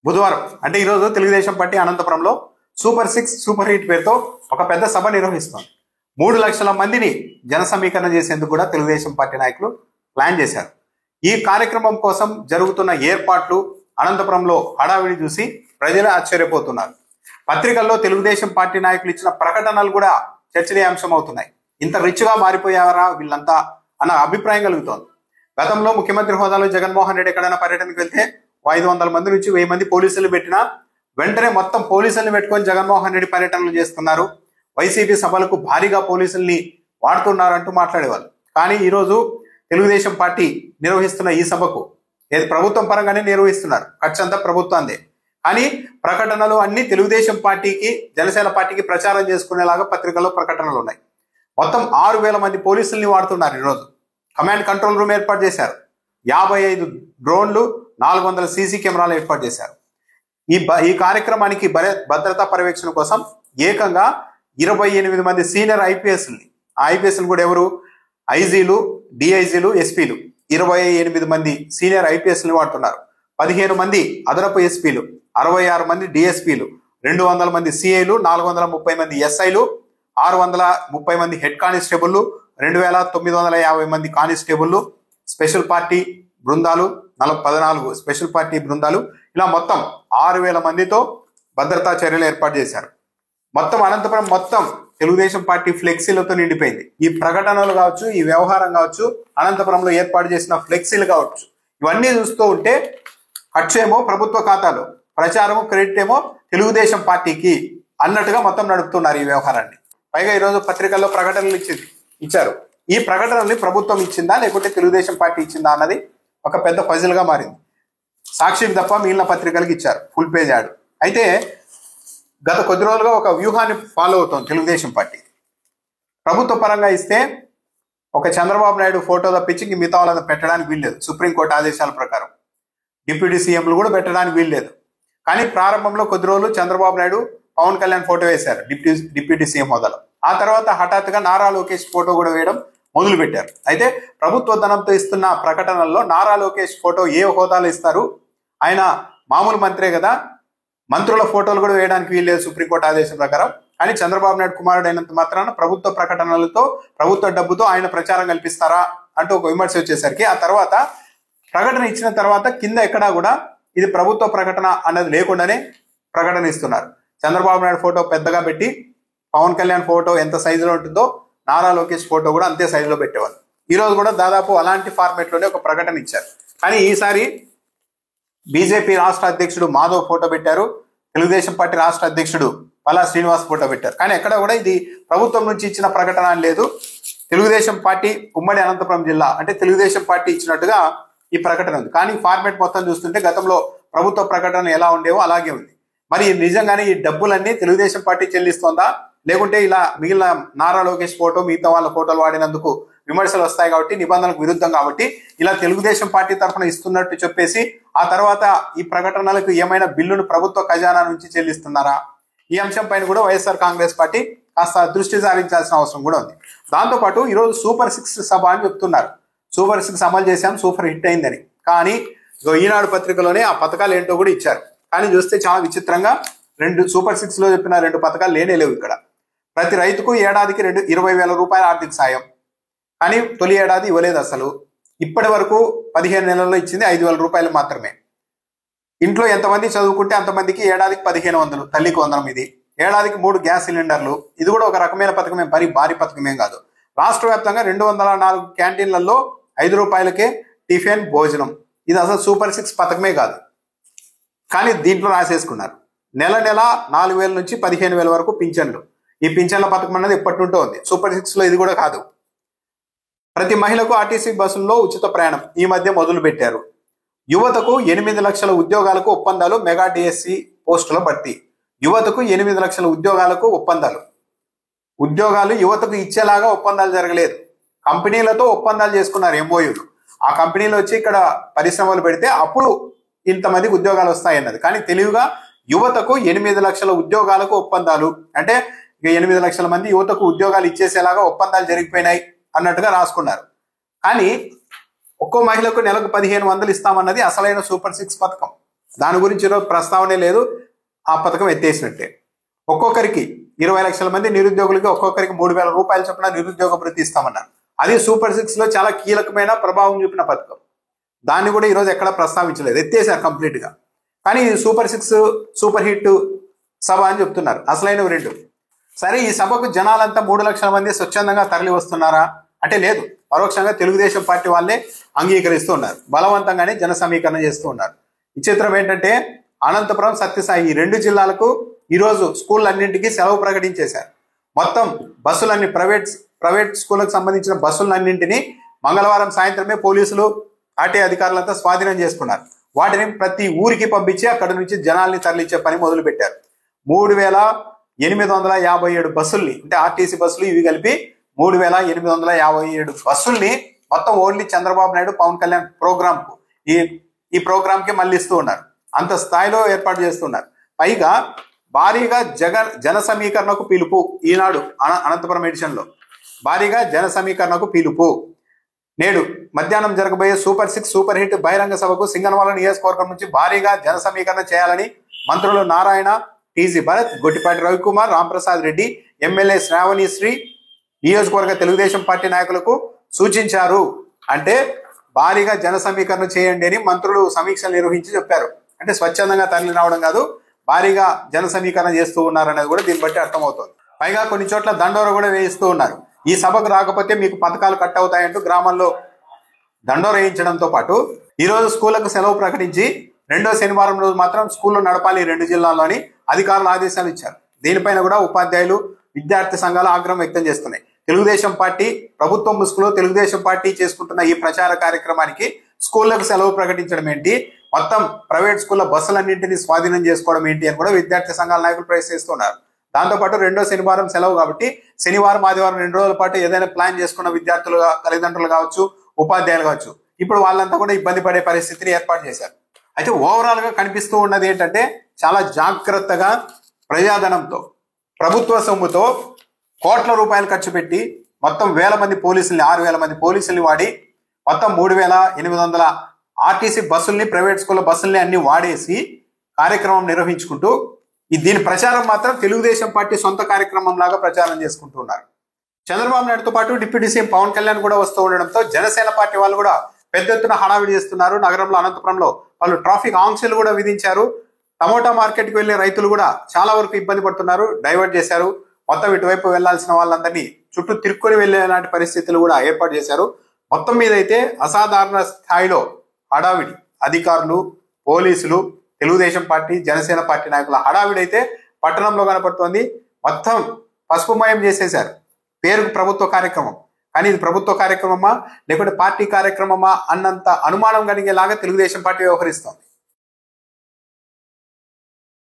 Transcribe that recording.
బుధవారం అంటే ఈరోజు తెలుగుదేశం పార్టీ అనంతపురంలో సూపర్ 6 సూపర్ హిట్ పేరుతో ఒక పెద్ద సభ నిర్వహిస్తోంది. 3 లక్షల మందిని జన సమీకరణ చేసేందుకు కూడా తెలుగుదేశం పార్టీ నాయకులు ప్లాన్ చేశారు. ఈ కార్యక్రమం కోసం జరుగుతున్న ఏర్పాట్లు అనంతపురంలో హడావిడి చూసి ప్రజలు ఆశ్చర్యపోతున్నారు. పత్రికల్లో తెలుగుదేశం పార్టీ నాయకులు ఇచ్చిన ప్రకటనలు కూడా చర్చనీయాంశం అవుతున్నాయి. ఇంత రిచ్గా మారిపోయారా వీళ్ళంతా అన్న అభిప్రాయం కలుగుతోంది. గతంలో ముఖ్యమంత్రి హోదాలో జగన్మోహన్ రెడ్డి ఎక్కడైనా పర్యటనకు వెళ్తే 500 మంది నుంచి 1000 మంది పోలీసులు పెట్టినా వెంటనే మొత్తం పోలీసుల్ని పెట్టుకొని జగన్మోహన్ రెడ్డి పర్యటనలు చేస్తున్నారు, వైసీపీ సభలకు భారీగా పోలీసుల్ని వాడుతున్నారంటూ మాట్లాడేవాళ్ళు. కానీ ఈరోజు తెలుగుదేశం పార్టీ నిర్వహిస్తున్న ఈ సభకు ఏది ప్రభుత్వం పరంగానే నిర్వహిస్తున్నారు, ఖర్చు అంతా ప్రభుత్వాందే. కానీ ప్రకటనలు అన్ని తెలుగుదేశం పార్టీకి జనసేన పార్టీకి ప్రచారం చేసుకునేలాగా పత్రికల్లో ప్రకటనలు ఉన్నాయి. మొత్తం 6000 మంది పోలీసుల్ని వాడుతున్నారు. ఈరోజు కమాండ్ కంట్రోల్ రూమ్ ఏర్పాటు చేశారు. 55 డ్రోన్లు, 400 సీసీ కెమెరాలు ఏర్పాటు చేశారు. ఈ కార్యక్రమానికి భద్రతా పర్యవేక్షణ కోసం ఏకంగా 28 మంది సీనియర్ ఐపీఎస్ని, ఆ ఐపీఎస్లు కూడా ఎవరు, ఐజీలు, డిఐజీలు, ఎస్పీలు, 28 మంది సీనియర్ ఐపీఎస్ని వాడుతున్నారు. 15 మంది అదనపు ఎస్పీలు, 66 మంది డిఎస్పీలు, 200 మంది సిఐలు, 430 మంది ఎస్ఐలు, 630 మంది హెడ్ కానిస్టేబుల్లు, 2950 మంది కానిస్టేబుల్లు, స్పెషల్ పార్టీ బృందాలు, 14 స్పెషల్ పార్టీ బృందాలు, ఇలా మొత్తం 6000 మందితో భద్రతా చర్యలు ఏర్పాటు చేశారు. మొత్తం అనంతపురం మొత్తం తెలుగుదేశం పార్టీ ఫ్లెక్సీలతో నిండిపోయింది. ఈ ప్రకటనలు కావచ్చు, ఈ వ్యవహారం కావచ్చు, అనంతపురంలో ఏర్పాటు చేసిన ఫ్లెక్సీలు కావచ్చు, ఇవన్నీ చూస్తూ ఉంటే ఖర్చు ఏమో ప్రభుత్వ ఖాతాలో, ప్రచారము క్రెడిట్ ఏమో తెలుగుదేశం పార్టీకి అన్నట్టుగా మొత్తం నడుపుతున్నారు ఈ వ్యవహారాన్ని. పైగా ఈరోజు పత్రికల్లో ప్రకటనలు ఇచ్చారు. ఈ ప్రకటనల్ని ప్రభుత్వం ఇచ్చిందా లేకుంటే తెలుగుదేశం పార్టీ ఇచ్చిందా అన్నది ఒక పెద్ద పజిల్ గా మారింది. సాక్షికి తప్ప మిగిలిన పత్రికలకు ఇచ్చారు ఫుల్ పేజ్ యాడ్. అయితే గత కొద్ది రోజులుగా ఒక వ్యూహాన్ని ఫాలో అవుతోంది తెలుగుదేశం పార్టీ. ప్రభుత్వ పరంగా ఇస్తే ఒక చంద్రబాబు నాయుడు ఫోటో తప్పించి మిగతా వాళ్ళని పెట్టడానికి వీల్లేదు. సుప్రీంకోర్టు ఆదేశాల ప్రకారం డిప్యూటీ సీఎంలు కూడా పెట్టడానికి వీల్లేదు. కానీ ప్రారంభంలో కొద్ది రోజులు చంద్రబాబు నాయుడు, పవన్ కళ్యాణ్ ఫోటో వేశారు డిప్యూటీ సీఎం హోదాలో. ఆ తర్వాత హఠాత్తుగా నారా లోకేష్ ఫోటో కూడా వేయడం మొదలు పెట్టారు. అయితే ప్రభుత్వ ధనంతో ఇస్తున్న ప్రకటనల్లో నారా లోకేష్ ఫోటో ఏ హోదాలో ఇస్తారు, ఆయన మామూలు మంత్రే కదా, మంత్రుల ఫోటోలు కూడా వేయడానికి వీల్లేదు సుప్రీంకోర్టు ఆదేశం ప్రకారం. కానీ చంద్రబాబు నాయుడు కుమారుడు అయినంత మాత్రాన ప్రభుత్వ ప్రకటనలతో, ప్రభుత్వ డబ్బుతో ఆయన ప్రచారం కల్పిస్తారా అంటూ ఒక విమర్శ వచ్చేసరికి ఆ తర్వాత ప్రకటన ఇచ్చిన తర్వాత కింద ఎక్కడా కూడా ఇది ప్రభుత్వ ప్రకటన అన్నది లేకుండానే ప్రకటన ఇస్తున్నారు. చంద్రబాబు నాయుడు ఫోటో పెద్దగా పెట్టి, పవన్ కళ్యాణ్ ఫోటో ఎంత సైజులో ఉంటుందో నారా లోకేష్ ఫోటో కూడా అంతే సైజులో పెట్టేవాళ్ళు. ఈరోజు కూడా దాదాపు అలాంటి ఫార్మేట్లోనే ఒక ప్రకటన ఇచ్చారు. కానీ ఈసారి బీజేపీ రాష్ట్ర అధ్యక్షుడు మాధవ్ ఫోటో పెట్టారు, తెలుగుదేశం పార్టీ రాష్ట్ర అధ్యక్షుడు పల్లా శ్రీనివాస్ ఫోటో పెట్టారు. కానీ ఎక్కడ కూడా ఇది ప్రభుత్వం నుంచి ఇచ్చిన ప్రకటన అని లేదు. తెలుగుదేశం పార్టీ ఉమ్మడి అనంతపురం జిల్లా అంటే తెలుగుదేశం పార్టీ ఇచ్చినట్టుగా ఈ ప్రకటన ఉంది. కానీ ఫార్మేట్ మొత్తం చూస్తుంటే గతంలో ప్రభుత్వ ప్రకటన ఎలా ఉండేవో అలాగే ఉంది. మరి నిజంగానే ఈ డబ్బులన్నీ తెలుగుదేశం పార్టీ చెల్లిస్తోందా లేకుంటే ఇలా మిగిలిన నారా లోకేష్ ఫోటో మిగతా వాళ్ళ ఫోటోలు వాడినందుకు విమర్శలు వస్తాయి కాబట్టి, నిబంధనలకు విరుద్ధం కాబట్టి ఇలా తెలుగుదేశం పార్టీ తరఫున ఇస్తున్నట్టు చెప్పేసి ఆ తర్వాత ఈ ప్రకటనలకు ఏమైనా బిల్లును ప్రభుత్వ ఖజానా నుంచి చెల్లిస్తున్నారా, ఈ అంశం పైన కూడా వైఎస్ఆర్ కాంగ్రెస్ పార్టీ కాస్త దృష్టి సారించాల్సిన అవసరం కూడా ఉంది. దాంతోపాటు ఈరోజు సూపర్ 6 సభ అని చెప్తున్నారు. సూపర్ 6 అమలు చేశాం, సూపర్ హిట్ అయిందని. కానీ ఈనాడు పత్రికలోనే ఆ పథకాలు ఏంటో కూడా ఇచ్చారు. కానీ చూస్తే చాలా విచిత్రంగా సూపర్ 6లో చెప్పిన 2 పథకాలు లేవు ఇక్కడ. ప్రతి రైతుకు ఏడాదికి 20,000 రూపాయల ఆర్థిక సాయం, కానీ తొలి ఏడాది ఇవ్వలేదు అసలు. ఇప్పటి వరకు 15 నెలల్లో ఇచ్చింది 5,000 రూపాయలు మాత్రమే. ఇంట్లో ఎంతమంది చదువుకుంటే అంతమందికి ఏడాదికి 1500, తల్లికి 100. ఇది ఏడాదికి 3 గ్యాస్ సిలిండర్లు. ఇది కూడా ఒక రకమైన పథకమే, భారీ పథకమేం కాదు. రాష్ట్ర వ్యాప్తంగా 204 క్యాంటీన్లలో 5 రూపాయలకే టిఫిన్, భోజనం. ఇది అసలు సూపర్ 6 పథకమే కాదు. కానీ దీంట్లో రాసేసుకున్నారు నెల 4,000 నుంచి 15,000 వరకు పింఛన్లు. ఈ పింఛన్ల పథకం అన్నది ఎప్పటి నుంటో ఉంది. సూపర్ 6లో ఇది కూడా కాదు. ప్రతి మహిళకు ఆర్టీసీ బస్సుల్లో ఉచిత ప్రయాణం ఈ మధ్య మొదలు పెట్టారు. యువతకు 8 లక్షల ఉద్యోగాలకు ఒప్పందాలు, మెగా డిఎస్సి పోస్టుల భర్తీ. యువతకు 8 లక్షల ఉద్యోగాలకు ఒప్పందాలు. ఉద్యోగాలు యువతకు ఇచ్చేలాగా ఒప్పందాలు జరగలేదు. కంపెనీలతో ఒప్పందాలు చేసుకున్నారు, ఎంఓయూలు. ఆ కంపెనీలు వచ్చి ఇక్కడ పరిశ్రమలు పెడితే అప్పుడు ఇంతమందికి ఉద్యోగాలు వస్తాయన్నది. కానీ తెలివిగా యువతకు 8 లక్షల ఉద్యోగాలకు ఒప్పందాలు అంటే ఇక 8 లక్షల మంది యువతకు ఉద్యోగాలు ఇచ్చేసేలాగా ఒప్పందాలు జరిగిపోయినాయి అన్నట్టుగా రాసుకున్నారు. కానీ ఒక్కో మహిళకు నెలకు 1500 ఇస్తామన్నది అసలైన సూపర్ 6 పథకం. దాని గురించి ఈరోజు ప్రస్తావనే లేదు. ఆ పథకం ఎత్తేసినట్టే. ఒక్కొక్కరికి 20 లక్షల మంది నిరుద్యోగులకి ఒక్కొక్కరికి 3,000 రూపాయల చొప్పున నిరుద్యోగ భృతి ఇస్తామన్నారు. అది సూపర్ 6 లో చాలా కీలకమైన ప్రభావం చూపిన పథకం. దాన్ని కూడా ఈరోజు ఎక్కడ ప్రస్తావించలేదు, ఎత్తేసారు కంప్లీట్ గా. కానీ ఇది సూపర్ 6 సూపర్ హిట్ సభ అని చెప్తున్నారు, అసలైనవి రెండు. సరే, ఈ సభకు జనాలంతా 3 లక్షల మంది స్వచ్ఛందంగా తరలి వస్తున్నారా అంటే లేదు. పరోక్షంగా తెలుగుదేశం పార్టీ వాళ్ళే అంగీకరిస్తూ ఉన్నారు, బలవంతంగానే జన సమీకరణ చేస్తూ ఉన్నారు. విచిత్రం ఏంటంటే అనంతపురం, సత్యసాయి ఈ 2 జిల్లాలకు ఈరోజు స్కూళ్ళన్నింటికీ సెలవు ప్రకటించేశారు. మొత్తం బస్సులన్నీ ప్రైవేట్ స్కూళ్ళకు సంబంధించిన బస్సులన్నింటినీ మంగళవారం సాయంత్రమే పోలీసులు, ఆర్టీ అధికారులంతా స్వాధీనం చేసుకున్నారు. వాటిని ప్రతి ఊరికి పంపించి అక్కడ నుంచి జనాల్ని తరలించే పని మొదలు పెట్టారు. 3,857 బస్సుల్ని, అంటే ఆర్టీసీ బస్సులు ఇవి కలిపి 3,857 బస్సుల్ని మొత్తం ఓన్లీ చంద్రబాబు నాయుడు, పవన్ కళ్యాణ్ ప్రోగ్రామ్ కు ఈ ప్రోగ్రామ్ కి మళ్ళిస్తూ ఉన్నారు. అంత స్థాయిలో ఏర్పాటు చేస్తున్నారు. పైగా భారీగా జన సమీకరణకు పిలుపు. ఈనాడు అనంతపురం ఎడిషన్ లో భారీగా జన సమీకరణకు పిలుపు. నేడు మధ్యాహ్నం జరగబోయే సూపర్ 6 సూపర్ హిట్ బహిరంగ సభకు సింగనమల నియోజకవర్గం నుంచి భారీగా జన సమీకరణ చేయాలని మంత్రులు నారాయణ, టీజీ భరత్, గొట్టిపాటి రవికుమార్, రాంప్రసాద్ రెడ్డి, ఎమ్మెల్యే శ్రావణిశ్రీ నియోజకవర్గ తెలుగుదేశం పార్టీ నాయకులకు సూచించారు. అంటే భారీగా జన సమీకరణ చేయండి అని మంత్రులు సమీక్షలు నిర్వహించి చెప్పారు. అంటే స్వచ్ఛందంగా తరలి రావడం కాదు, భారీగా జన సమీకరణ చేస్తూ ఉన్నారు అనేది కూడా దీన్ని బట్టి అర్థమవుతుంది. పైగా కొన్ని చోట్ల దండోర కూడా వేయిస్తూ ఉన్నారు. ఈ సభకు రాకపోతే మీకు పథకాలు కట్ అవుతాయంటూ గ్రామాల్లో దండోర వేయించడంతో పాటు ఈరోజు స్కూళ్లకు సెలవు ప్రకటించి 2వ శనివారం రోజు మాత్రం స్కూళ్లు నడపాలి 2 జిల్లాల్లోని అధికారులు ఆదేశాలు ఇచ్చారు. దీనిపైన కూడా ఉపాధ్యాయులు, విద్యార్థి సంఘాలు ఆగ్రహం వ్యక్తం చేస్తున్నాయి. తెలుగుదేశం పార్టీ ప్రభుత్వం ముసుగులో తెలుగుదేశం పార్టీ చేసుకుంటున్న ఈ ప్రచార కార్యక్రమానికి స్కూళ్లకు సెలవు ప్రకటించడం ఏంటి, మొత్తం ప్రైవేట్ స్కూళ్ల బస్సులన్నింటినీ స్వాధీనం చేసుకోవడం ఏంటి అని కూడా విద్యార్థి సంఘాల నాయకులు ప్రశ్నిస్తున్నారు. దాంతోపాటు 2వ శనివారం సెలవు కాబట్టి శనివారం, ఆదివారం 2 రోజుల పాటు ఏదైనా ప్లాన్ చేసుకున్న విద్యార్థులు, తల్లిదండ్రులు కావచ్చు, ఉపాధ్యాయులు కావచ్చు, ఇప్పుడు వాళ్ళంతా కూడా ఇబ్బంది పడే పరిస్థితిని ఏర్పాటు చేశారు. అయితే ఓవరాల్ గా కనిపిస్తూ ఉన్నది ఏంటంటే చాలా జాగ్రత్తగా ప్రజాధనంతో, ప్రభుత్వ సొమ్ముతో కోట్ల రూపాయలు ఖర్చు పెట్టి మొత్తం 1,000 మంది పోలీసుల్ని, 6,000 మంది పోలీసుల్ని వాడి మొత్తం 3,800 ఆర్టీసీ బస్సుల్ని, ప్రైవేట్ స్కూల్ బస్సుల్ని అన్ని వాడేసి కార్యక్రమం నిర్వహించుకుంటూ దీని ప్రచారం మాత్రం తెలుగుదేశం పార్టీ సొంత కార్యక్రమం లాగా ప్రచారం చేసుకుంటూ ఉన్నారు. చంద్రబాబు నాయుడుతో పాటు డిప్యూటీ సీఎం పవన్ కళ్యాణ్ కూడా వస్తూ ఉండడంతో జనసేన పార్టీ వాళ్ళు కూడా పెద్ద ఎత్తున హడావిడి చేస్తున్నారు. నగరంలో అనంతపురంలో వాళ్ళు ట్రాఫిక్ ఆంక్షలు కూడా విధించారు. టమోటా మార్కెట్కి వెళ్లే రైతులు కూడా చాలా వరకు ఇబ్బంది పడుతున్నారు, డైవర్ట్ చేశారు. మొత్తం ఇటువైపు వెళ్లాల్సిన వాళ్ళందరినీ చుట్టూ తిరుక్కొని వెళ్లేలాంటి పరిస్థితులు కూడా ఏర్పాటు చేశారు. మొత్తం మీద అయితే అసాధారణ స్థాయిలో హడావిడి, అధికారులు, పోలీసులు, తెలుగుదేశం పార్టీ, జనసేన పార్టీ నాయకుల హడావిడి అయితే పట్టణంలో కనపడుతోంది. మొత్తం పసుపుమయం చేసేశారు. పేరుకు ప్రభుత్వ కార్యక్రమం, కానీ ఇది ప్రభుత్వ కార్యక్రమమా లేకుంటే పార్టీ కార్యక్రమమా అన్నంత అనుమానం కలిగేలాగా తెలుగుదేశం పార్టీ వ్యవహరిస్తోంది.